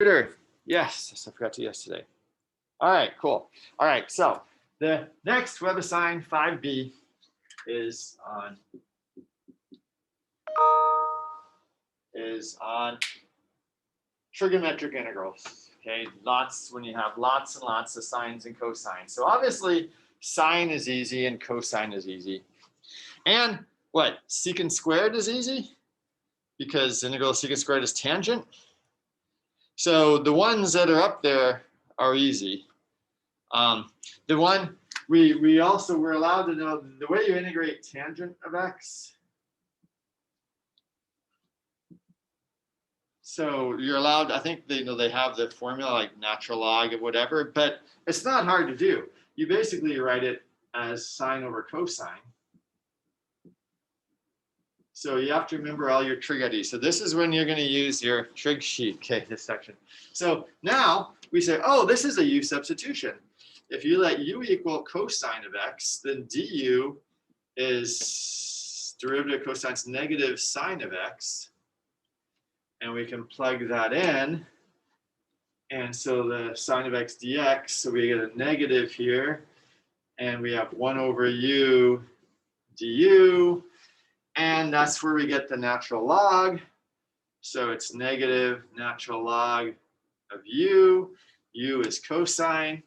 computer. Yes, I forgot to yesterday. All right, cool. All right, so the next web assign 5B is on trigonometric integrals. Okay, when you have lots and lots of sines and cosines. So obviously sine is easy and cosine is easy. And what? Secant squared is easy because integral of secant squared is tangent. So the ones that are up there are easy. The one we're allowed to know the way you integrate tangent of x. So you're allowed, I think they have the formula like natural log of whatever, but it's not hard to do. You basically write it as sine over cosine. So you have to remember all your trig IDs. So this is when you're going to use your trig sheet, okay, this section. So now we say, oh, this is a u substitution. If you let u equal cosine of x, then du is derivative of cosine's negative sine of x. And we can plug that in. And so the sine of x dx, so we get a negative here. And we have 1 over u du. And that's where we get the natural log. So it's negative natural log of u. U is cosine.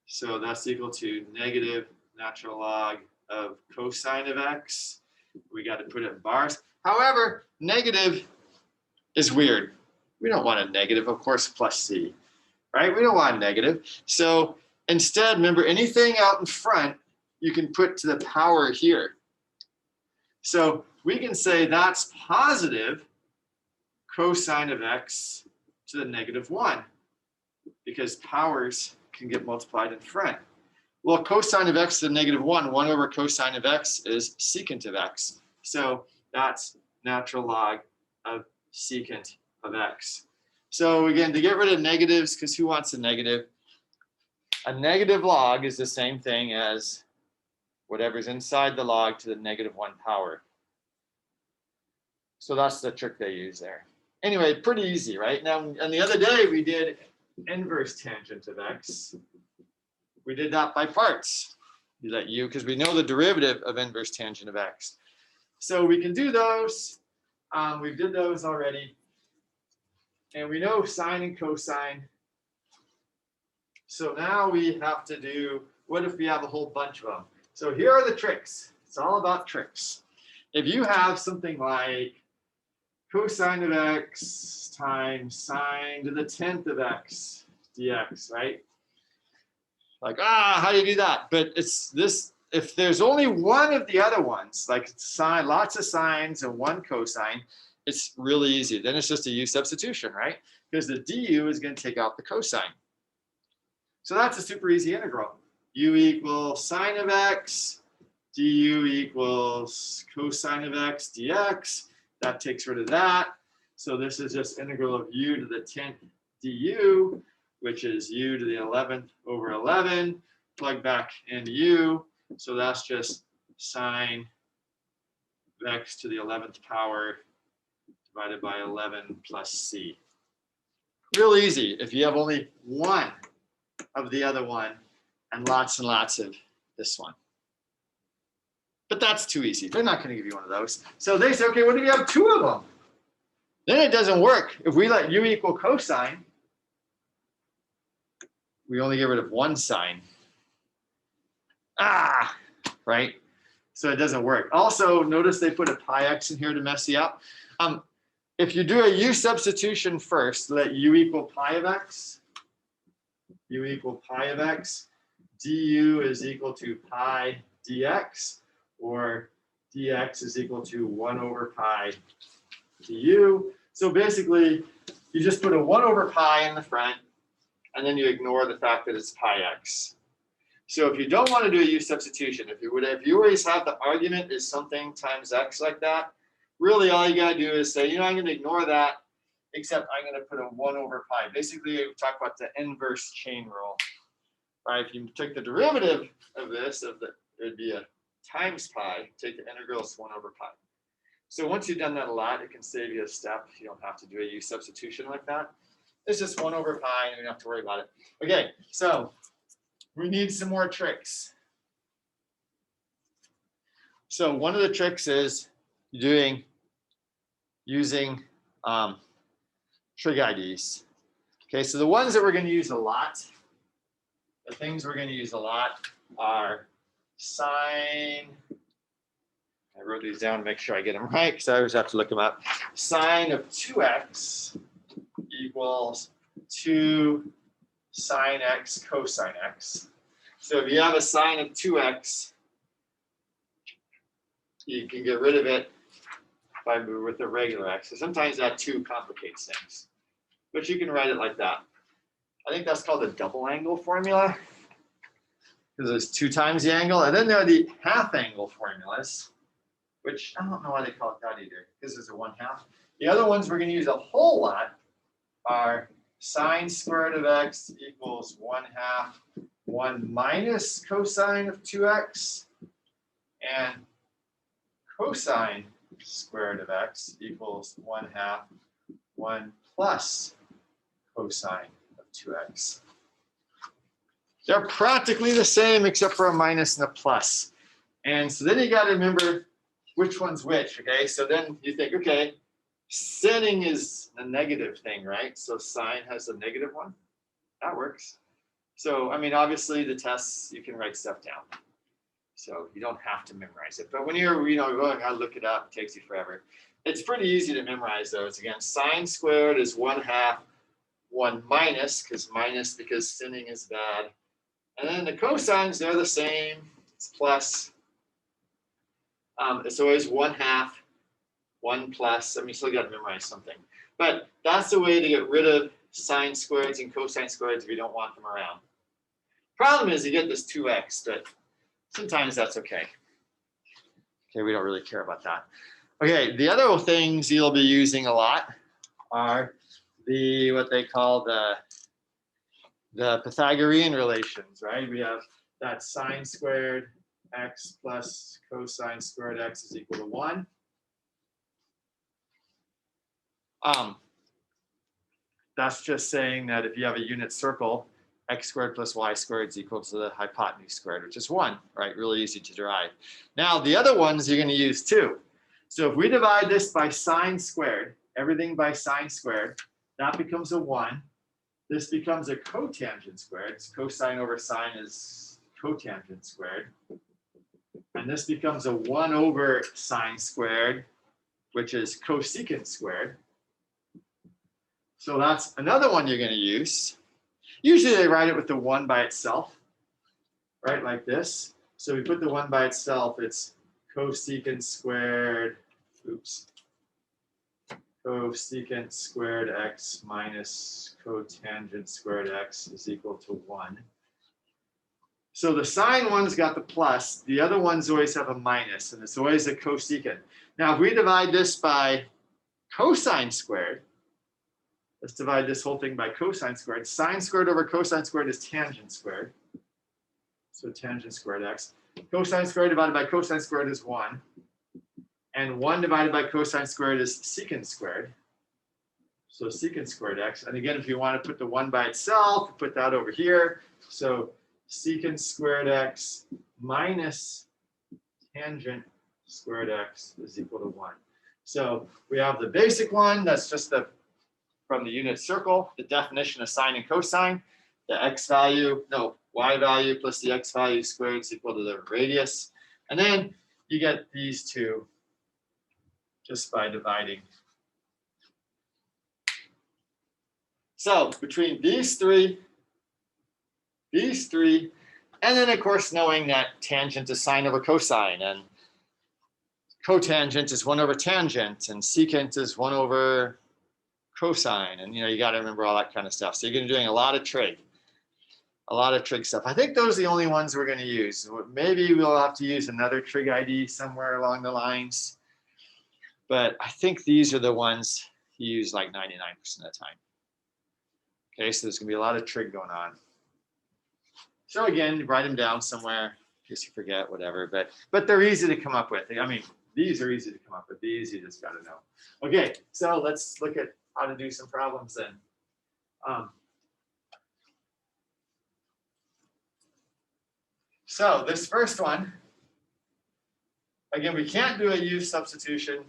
So that's equal to negative natural log of cosine of x. We got to put it in bars. However, negative is weird. We don't want a negative, of course, plus c, right? We don't want a negative. So instead, remember, anything out in front, you can put to the power here. So we can say that's positive cosine of x to the negative 1, because powers can get multiplied in front. Well, cosine of x to the negative 1, 1 over cosine of x is secant of x. So that's natural log of secant of x. So again, to get rid of negatives, because who wants a negative? A negative log is the same thing as whatever's inside the log to the negative 1 power. So that's the trick they use there. Anyway, pretty easy, right? Now, and the other day we did inverse tangent of x. We did that by parts. You let u, because we know the derivative of inverse tangent of x. So we can do those. We did those already. And we know sine and cosine. So now we have to do, what if we have a whole bunch of them? So here are the tricks. It's all about tricks. If you have something like cosine of x times sine to the 10th of x dx, right? Like, how do you do that? But it's this, if there's only one of the other ones, like sine, lots of sines and one cosine, it's really easy. Then it's just a u substitution, right? Because the du is going to take out the cosine. So that's a super easy integral. U equals sine of x, du equals cosine of x dx. That takes rid of that. So this is just integral of u to the 10th du, which is u to the 11th over 11. Plug back in u. So that's just sine of x to the 11th power divided by 11 plus c. Real easy if you have only one of the other one and lots of this one. But that's too easy. They're not going to give you one of those. So they say, okay, what if you have two of them? Then it doesn't work. If we let u equal cosine, we only get rid of one sine. Right? So it doesn't work. Also, notice they put a pi x in here to mess you up. If you do a u substitution first, let u equal pi of x. U equal pi of x. Du is equal to pi dx, or dx is equal to 1 over pi du. So basically, you just put a 1 over pi in the front, and then you ignore the fact that it's pi x. So if you don't want to do a u substitution, if you always have the argument is something times x like that, really all you got to do is say, I'm going to ignore that, except I'm going to put a 1 over pi. Basically, we talk about the inverse chain rule. Right? If you take the derivative of this, it'd be a times pi, take the integral, it's 1 over pi. So once you've done that a lot, it can save you a step. You don't have to do a u substitution like that. It's just 1 over pi, and we don't have to worry about it. Okay, so we need some more tricks. So one of the tricks is using trig IDs. Okay, so the ones that we're going to use a lot, the things we're going to use a lot are sine. I wrote these down to make sure I get them right because I always have to look them up. Sine of 2x equals 2 sine x cosine x. So if you have a sine of 2x, you can get rid of it with a regular x. So sometimes that 2 complicates things, but you can write it like that. I think that's called the double angle formula because it's 2 times the angle. And then there are the half angle formulas, which I don't know why they call it that either, because there's a 1/2. The other ones we're going to use a whole lot are sine squared of x equals 1/2 1 minus cosine of 2x, and cosine squared of x equals 1/2 1 plus cosine of 2x. They're practically the same except for a minus and a plus. And so then you got to remember which one's which, okay? So then you think, okay, sinning is a negative thing, right? So sine has a negative one. That works. So, I mean, obviously the tests, you can write stuff down. So you don't have to memorize it. But when you're, going, I look it up, it takes you forever. It's pretty easy to memorize those. Again, sine squared is 1/2 1 minus, because sinning is bad. And then the cosines, they're the same. It's plus. It's always 1/2 1 plus. I mean, you still got to memorize something. But that's the way to get rid of sine squareds and cosine squareds if you don't want them around. Problem is you get this 2x, but sometimes that's okay. Okay, we don't really care about that. Okay, the other things you'll be using a lot are what they call the Pythagorean relations, right? We have that sine squared x plus cosine squared x is equal to 1. That's just saying that if you have a unit circle, x squared plus y squared is equal to the hypotenuse squared, which is 1, right? Really easy to derive. Now, the other ones you're going to use too. So if we divide this by sine squared, everything by sine squared, that becomes a 1. This becomes a cotangent squared. It's cosine over sine is cotangent squared. And this becomes a 1 over sine squared, which is cosecant squared. So that's another one you're going to use. Usually they write it with the 1 by itself, right, like this. So we put the 1 by itself, it's cosecant squared, cosecant squared x minus cotangent squared x is equal to 1. So the sine one's got the plus, the other ones always have a minus, and it's always a cosecant. Now if we divide this by cosine squared, let's divide this whole thing by cosine squared. Sine squared over cosine squared is tangent squared. So tangent squared x. Cosine squared divided by cosine squared is 1. And 1 divided by cosine squared is secant squared. So secant squared x. And again, if you want to put the 1 by itself, put that over here. So secant squared x minus tangent squared x is equal to 1. So we have the basic one, that's just from the unit circle, the definition of sine and cosine, the y value plus the x value squared is equal to the radius. And then you get these two just by dividing. So between these three, and then of course knowing that tangent is sine over cosine, and cotangent is 1 over tangent, and secant is 1 over cosine, and you got to remember all that kind of stuff. So you're going to be doing a lot of trig stuff. I think those are the only ones we're going to use. Maybe we'll have to use another trig ID somewhere along the lines, but I think these are the ones you use like 99% of the time. Okay, so there's going to be a lot of trig going on. So again, write them down somewhere in case you forget, whatever. But they're easy to come up with. I mean, these are easy to come up with. These you just got to know. Okay, so let's look at how to do some problems then. So this first one, again, we can't do a u substitution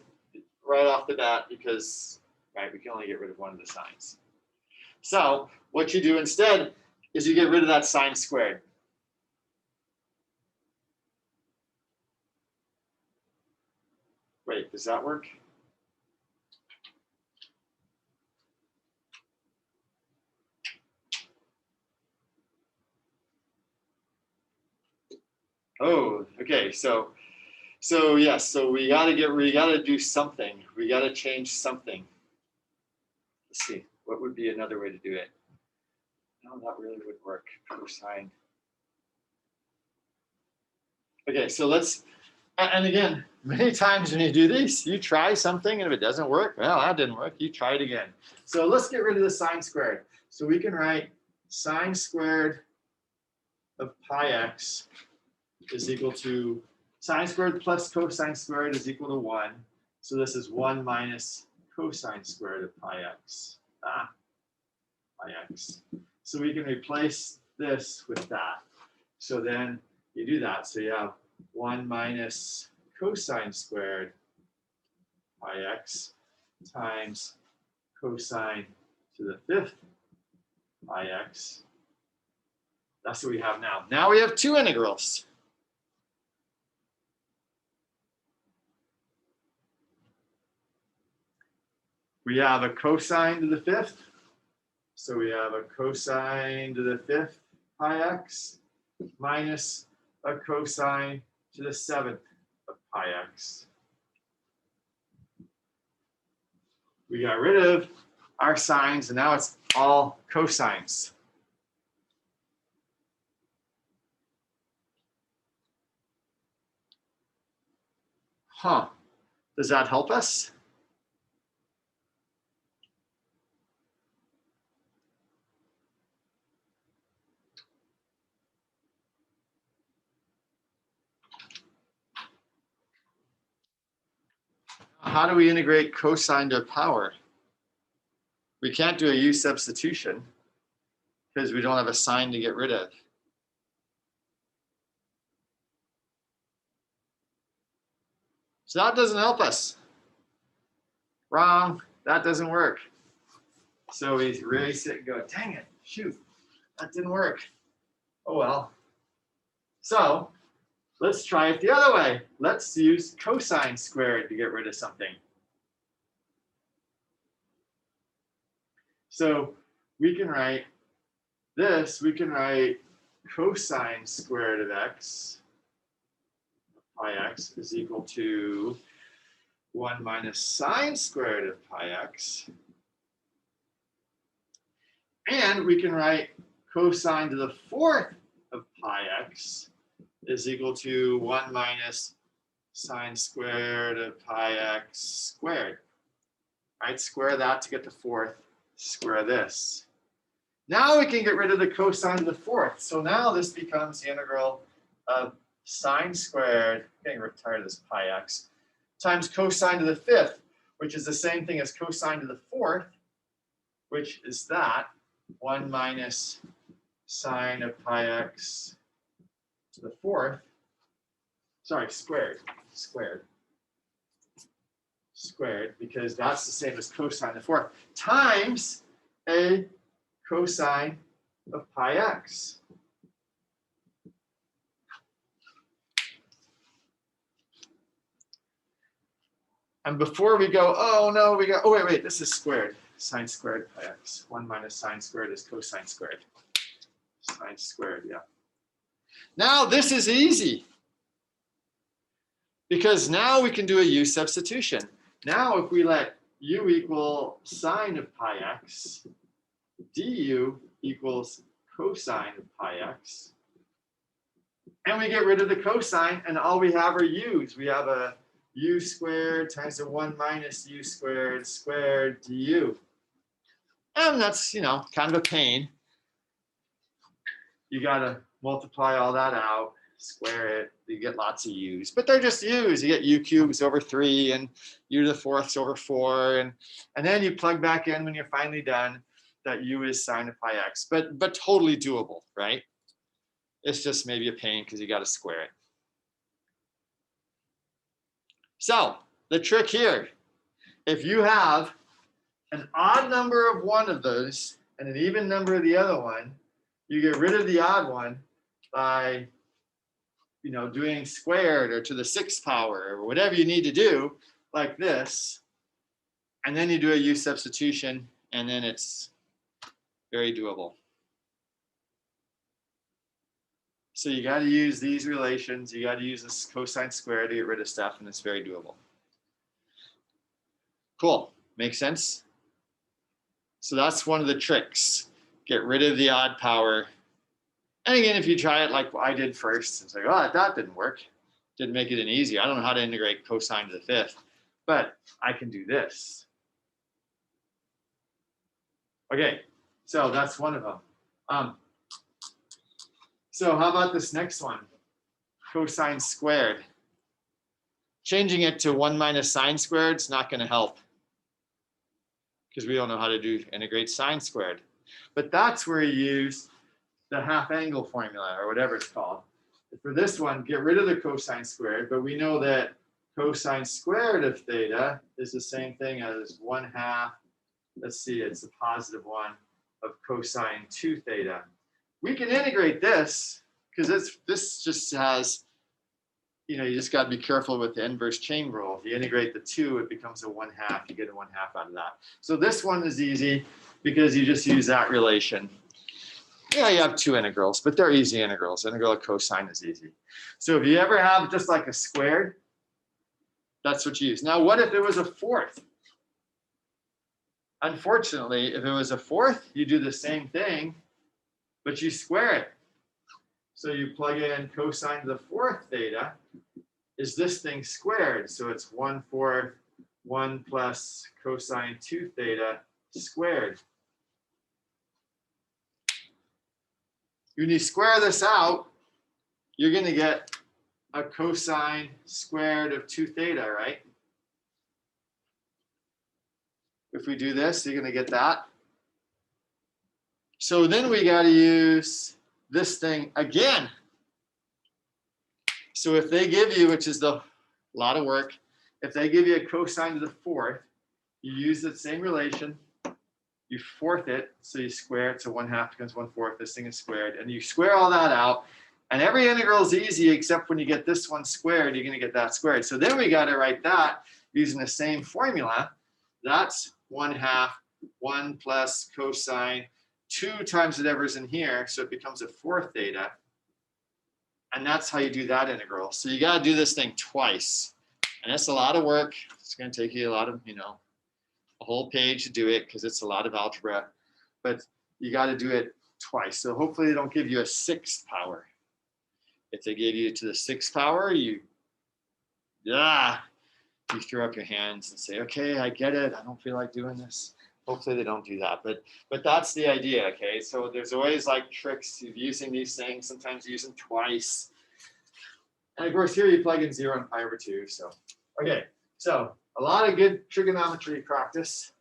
right off the bat because, right, we can only get rid of one of the signs. So what you do instead is you get rid of that sign squared. Wait, does that work? Oh, okay. So yes. So we gotta do something. We gotta change something. Let's see. What would be another way to do it? No, that really would work. Cosine. Okay, so let's. And again, many times when you do these, you try something, and if it doesn't work, well, that didn't work. You try it again. So let's get rid of the sine squared. So we can write sine squared of pi x is equal to sine squared plus cosine squared is equal to 1. So this is 1 minus cosine squared of pi x. Pi x. So we can replace this with that. So then you do that. So you have 1 minus cosine squared pi x times cosine to the 5th pi x. That's what we have now. Now we have two integrals. We have a cosine to the 5th. So we have a cosine to the 5th pi x minus a cosine to the 7th of pi x. We got rid of our sines, and now it's all cosines. Huh. Does that help us? How do we integrate cosine to a power? We can't do a u substitution because we don't have a sign to get rid of. So that doesn't help us. Wrong, that doesn't work. So we erase it and go, dang it, shoot, that didn't work. Oh well. So let's try it the other way. Let's use cosine squared to get rid of something. So we can write this, we can write cosine squared of x, pi x, is equal to 1 minus sine squared of pi x. And we can write cosine to the 4th of pi x is equal to 1 minus sine squared of pi x squared. Right, square that to get the 4th, square this. Now we can get rid of the cosine to the 4th. So now this becomes the integral of sine squared, getting tired of this pi x, times cosine to the 5th, which is the same thing as cosine to the 4th, which is that 1 minus sine of pi x to the 4th, sorry, squared, because that's the same as cosine to the 4th, times a cosine of pi x. And before we go, oh no, we go, oh wait, this is squared. Sine squared pi x. 1 minus sine squared is cosine squared. Sine squared, yeah. Now this is easy, because now we can do a u substitution. Now if we let u equal sine of pi x, du equals cosine of pi x, and we get rid of the cosine, and all we have are u's. We have a u squared times a 1 minus u squared squared du. And that's, you know, kind of a pain. You got to multiply all that out, square it, you get lots of u's. But they're just u's. You get u cubes over 3 and u to the 4ths over 4. And then you plug back in when you're finally done that u is sine of pi x, but totally doable, right? It's just maybe a pain because you got to square it. So the trick here, if you have an odd number of one of those and an even number of the other one, you get rid of the odd one by, you know, doing squared or to the 6th power or whatever you need to do, like this, and then you do a u substitution, and then it's very doable. So you got to use these relations. You got to use this cosine squared to get rid of stuff, and it's very doable. Cool. Makes sense? So that's one of the tricks. Get rid of the odd power. And again, if you try it like I did first, it's like, oh, that didn't work. Didn't make it any easier. I don't know how to integrate cosine to the 5th, but I can do this. Okay, so that's one of them. So how about this next one? Cosine squared. Changing it to 1 minus sine squared is not going to help because we don't know how to do integrate sine squared. But that's where you use the half angle formula or whatever it's called. For this one, get rid of the cosine squared, but we know that cosine squared of theta is the same thing as 1/2. Let's see, it's a positive 1 of cosine 2 theta. We can integrate this because this just has, you know, you just got to be careful with the inverse chain rule. If you integrate the 2, it becomes a 1/2. You get a 1/2 out of that. So this one is easy because you just use that relation. Yeah, you have 2 integrals, but they're easy integrals. Integral of cosine is easy. So if you ever have just like a squared, that's what you use. Now, what if it was a 4th? Unfortunately, if it was a 4th, you do the same thing, but you square it. So you plug in cosine to the 4th theta is this thing squared. So it's 1/4 1 plus cosine 2 theta squared. When you square this out, you're going to get a cosine squared of 2 theta, right? If we do this, you're going to get that. So then we got to use this thing again. So if they give you, which is a lot of work, if they give you a cosine to the 4th, you use the same relation, you 4th it, so you square it, so 1/2 becomes 1/4, this thing is squared, and you square all that out, and every integral is easy except when you get this one squared, you're going to get that squared. So then we got to write that using the same formula. That's 1/2 1 plus cosine 2 times whatever's in here, so it becomes a 4th theta. And that's how you do that integral. So you got to do this thing twice. And that's a lot of work. It's going to take you a lot of, you know, a whole page to do it because it's a lot of algebra. But you got to do it twice. So hopefully they don't give you a 6th power. If they gave you to the 6th power, you throw up your hands and say, okay, I get it. I don't feel like doing this. Hopefully they don't do that, but that's the idea, okay? So there's always like tricks of using these things. Sometimes you use them twice. And of course here you plug in 0 and pi over 2, so. Okay, so a lot of good trigonometry practice.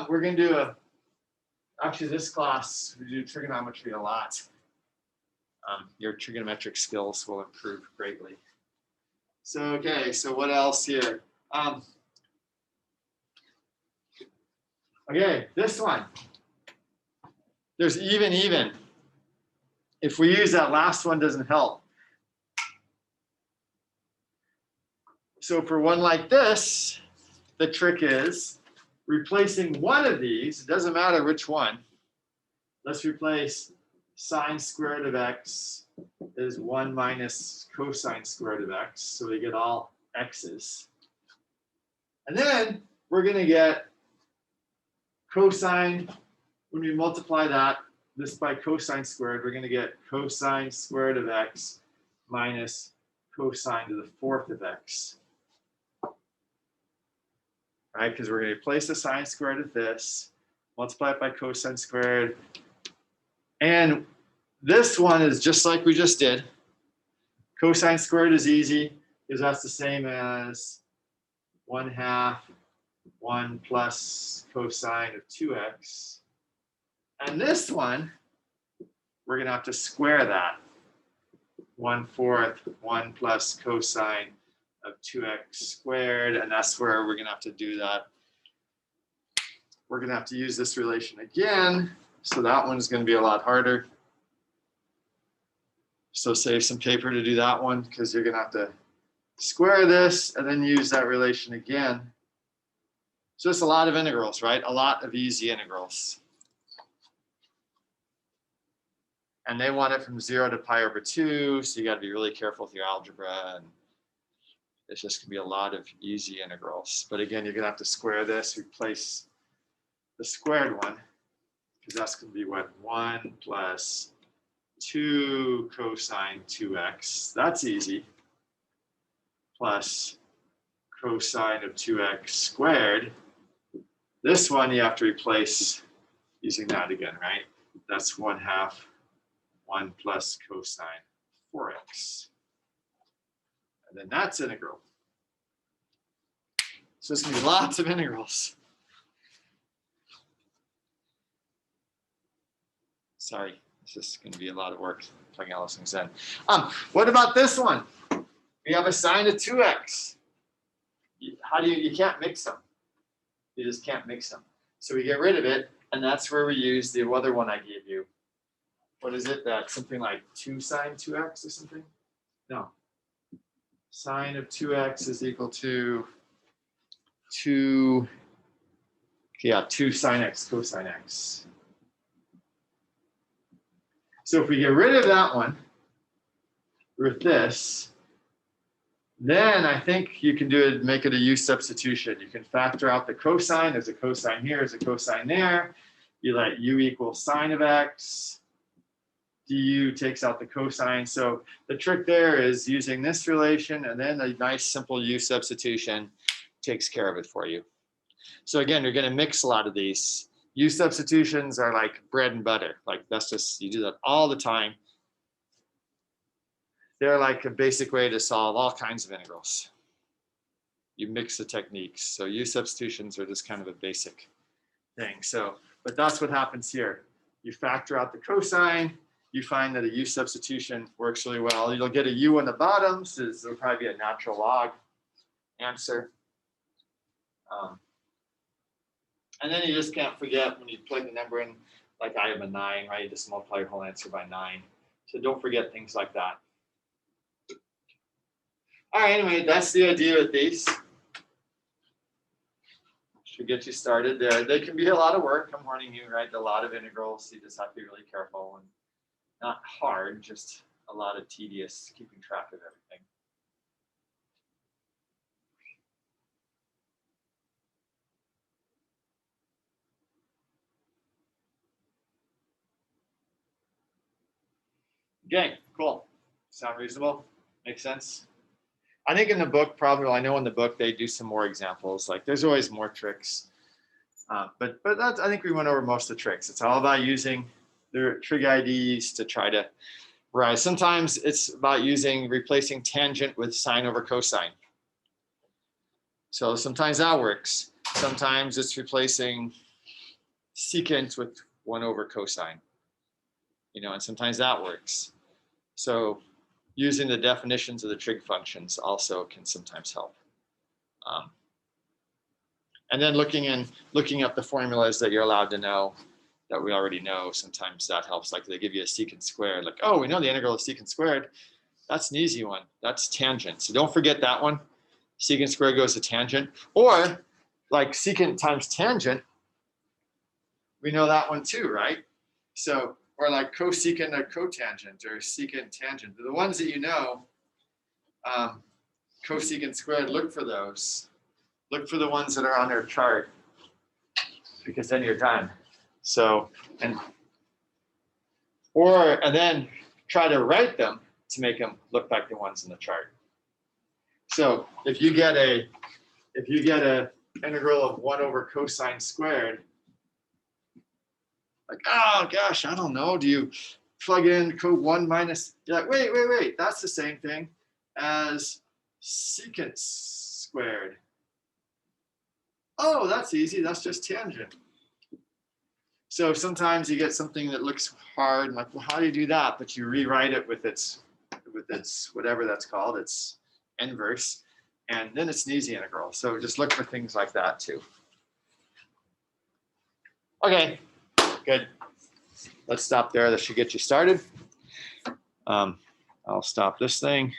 We're gonna do actually this class, we do trigonometry a lot. Your trigonometric skills will improve greatly. So, okay, so what else here? Okay, this one. There's even. If we use that last one, doesn't help. So for one like this, the trick is replacing one of these. It doesn't matter which one. Let's replace sine squared of x is 1 minus cosine squared of x. So we get all x's. And then we're going to get cosine, when we multiply this by cosine squared, we're going to get cosine squared of x minus cosine to the 4th of x. Right, because we're going to replace the sine squared with this, multiply it by cosine squared. And this one is just like we just did. Cosine squared is easy because that's the same as 1/2 1 plus cosine of 2x. And this one, we're going to have to square that. 1/4, 1 plus cosine of 2x squared. And that's where we're going to have to do that. We're going to have to use this relation again. So that one's going to be a lot harder. So save some paper to do that one, because you're going to have to square this and then use that relation again. So it's a lot of integrals, right? A lot of easy integrals. And they want it from 0 to pi over 2. So you got to be really careful with your algebra. And it's just going to be a lot of easy integrals. But again, you're going to have to square this, replace the squared one, because that's going to be what? 1 plus 2 cosine 2x. That's easy. Plus cosine of 2x squared. This one you have to replace using that again, right? That's 1/2 1 plus cosine 4x. And then that's integral. So it's going to be lots of integrals. Sorry, this is going to be a lot of work plugging all those things in. What about this one? We have a sine of 2x. How do you can't mix them. You just can't mix them. So we get rid of it, and that's where we use the other one I gave you. What is it? That's something like 2 sine 2x or something? No. Sine of 2x is equal to 2 sine x cosine x. So if we get rid of that one with this, then I think you can do it, make it a u substitution. You can factor out the cosine. There's a cosine here, there's a cosine there. You let u equal sine of x. Du takes out the cosine. So the trick there is using this relation, and then a nice simple u substitution takes care of it for you. So again, you're going to mix a lot of these. U substitutions are like bread and butter. Like that's just, you do that all the time. They're like a basic way to solve all kinds of integrals. You mix the techniques. So U substitutions are just kind of a basic thing. So, but that's what happens here. You factor out the cosine. You find that a U substitution works really well. You'll get a U on the bottom, so there'll probably be a natural log answer. And then you just can't forget when you plug the number in, like I have a 9, right? You just multiply your whole answer by 9. So don't forget things like that. All right, anyway, that's the idea with these. Should get you started there. They can be a lot of work, I'm warning you, right? A lot of integrals. You just have to be really careful and not hard, just a lot of tedious keeping track of everything. Okay, cool. Sound reasonable? Makes sense? I think in the book, probably, well, I know in the book they do some more examples. Like there's always more tricks. But that's, I think we went over most of the tricks. It's all about using the trig IDs to try to rise. Sometimes it's about replacing tangent with sine over cosine. So sometimes that works. Sometimes it's replacing secant with 1 over cosine. You know, and sometimes that works. So using the definitions of the trig functions also can sometimes help. And then looking up the formulas that you're allowed to know, that we already know, sometimes that helps. Like they give you a secant squared, like, oh, we know the integral of secant squared. That's an easy one. That's tangent. So don't forget that one. Secant squared goes to tangent. Or like secant times tangent, we know that one too, right? So, or like cosecant or cotangent or secant tangent. The ones that you know, cosecant squared, look for those. Look for the ones that are on their chart, because then you're done. So, and then try to write them to make them look like the ones in the chart. So if you get a integral of 1 over cosine squared, like, oh gosh, I don't know. Do you plug in co1 minus? You're like, wait. That's the same thing as secant squared. Oh, that's easy. That's just tangent. So sometimes you get something that looks hard, like, well, how do you do that? But you rewrite it with its whatever that's called, its inverse, and then it's an easy integral. So just look for things like that too. Okay, good. Let's stop there. That should get you started. I'll stop this thing.